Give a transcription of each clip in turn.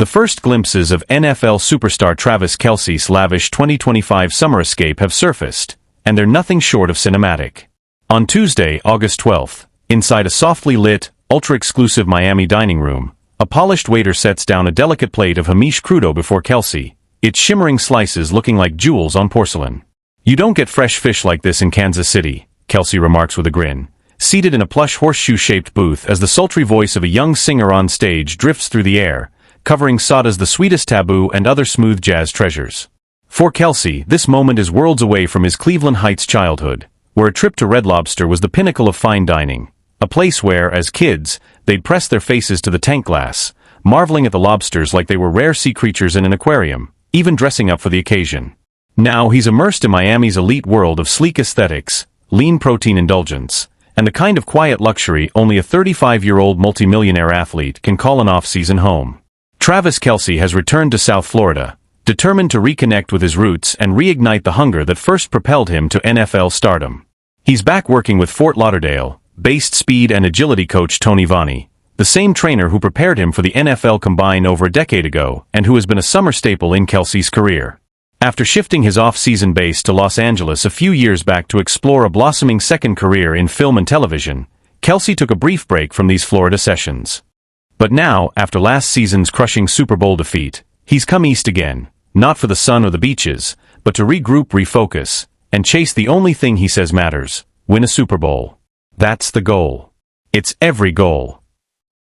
The first glimpses of NFL superstar Travis Kelce's lavish 2025 summer escape have surfaced, and they're nothing short of cinematic. On Tuesday, August 12th, inside a softly lit, ultra-exclusive Miami dining room, a polished waiter sets down a delicate plate of Hamish crudo before Kelce, its shimmering slices looking like jewels on porcelain. "You don't get fresh fish like this in Kansas City," Kelce remarks with a grin, seated in a plush horseshoe-shaped booth as the sultry voice of a young singer on stage drifts through the air, covering Sada's The Sweetest Taboo and other smooth jazz treasures. For Kelce, this moment is worlds away from his Cleveland Heights childhood, where a trip to Red Lobster was the pinnacle of fine dining, a place where, as kids, they'd press their faces to the tank glass, marveling at the lobsters like they were rare sea creatures in an aquarium, even dressing up for the occasion. Now he's immersed in Miami's elite world of sleek aesthetics, lean protein indulgence, and the kind of quiet luxury only a 35-year-old multimillionaire athlete can call an off-season home. Travis Kelce has returned to South Florida, determined to reconnect with his roots and reignite the hunger that first propelled him to NFL stardom. He's back working with Fort Lauderdale-based speed and agility coach Tony Vanni, the same trainer who prepared him for the NFL Combine over a decade ago and who has been a summer staple in Kelce's career. After shifting his off-season base to Los Angeles a few years back to explore a blossoming second career in film and television, Kelce took a brief break from these Florida sessions. But now, after last season's crushing Super Bowl defeat, he's come east again, not for the sun or the beaches, but to regroup, refocus, and chase the only thing he says matters: win a Super Bowl. That's the goal. It's every goal.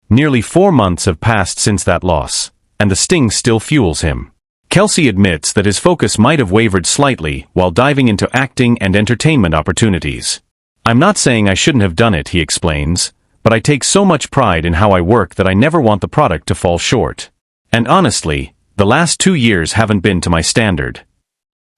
Nearly 4 months have passed since that loss, and the sting still fuels him. Kelce admits that his focus might have wavered slightly while diving into acting and entertainment opportunities. "I'm not saying I shouldn't have done it," he explains, "but I take so much pride in how I work that I never want the product to fall short. And honestly, the last 2 years haven't been to my standard.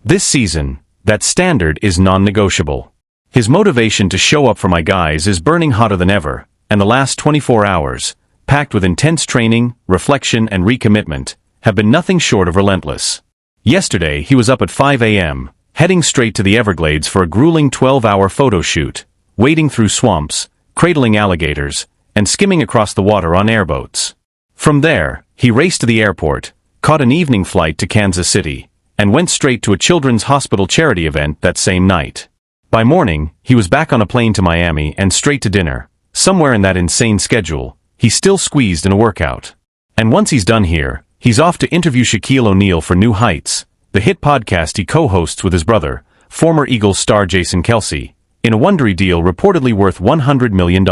This season, that standard is non-negotiable." His motivation to show up for my guys is burning hotter than ever, and the last 24 hours, packed with intense training, reflection and recommitment, have been nothing short of relentless. Yesterday he was up at 5 a.m., heading straight to the Everglades for a grueling 12-hour photo shoot, wading through swamps, cradling alligators, and skimming across the water on airboats. From there, he raced to the airport, caught an evening flight to Kansas City, and went straight to a children's hospital charity event that same night. By morning, he was back on a plane to Miami and straight to dinner. Somewhere in that insane schedule, he's still squeezed in a workout. And once he's done here, he's off to interview Shaquille O'Neal for New Heights, the hit podcast he co-hosts with his brother, former Eagles star Jason Kelce, in a Wondery deal reportedly worth $100 million.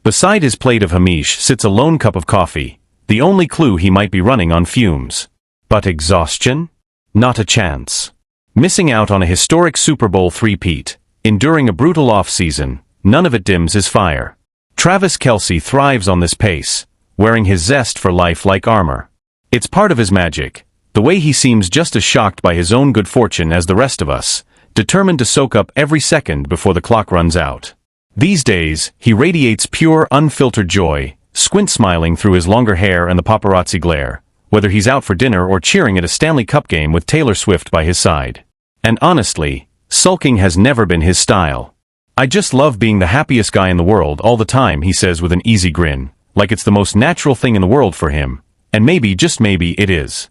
Beside his plate of Hamish sits a lone cup of coffee, the only clue he might be running on fumes. But exhaustion? Not a chance. Missing out on a historic Super Bowl three-peat, enduring a brutal off-season, none of it dims his fire. Travis Kelce thrives on this pace, wearing his zest for life like armor. It's part of his magic, the way he seems just as shocked by his own good fortune as the rest of us, determined to soak up every second before the clock runs out. These days, he radiates pure, unfiltered joy, squint-smiling through his longer hair and the paparazzi glare, whether he's out for dinner or cheering at a Stanley Cup game with Taylor Swift by his side. And honestly, sulking has never been his style. "I just love being the happiest guy in the world all the time," he says with an easy grin, like it's the most natural thing in the world for him, and maybe, just maybe, it is.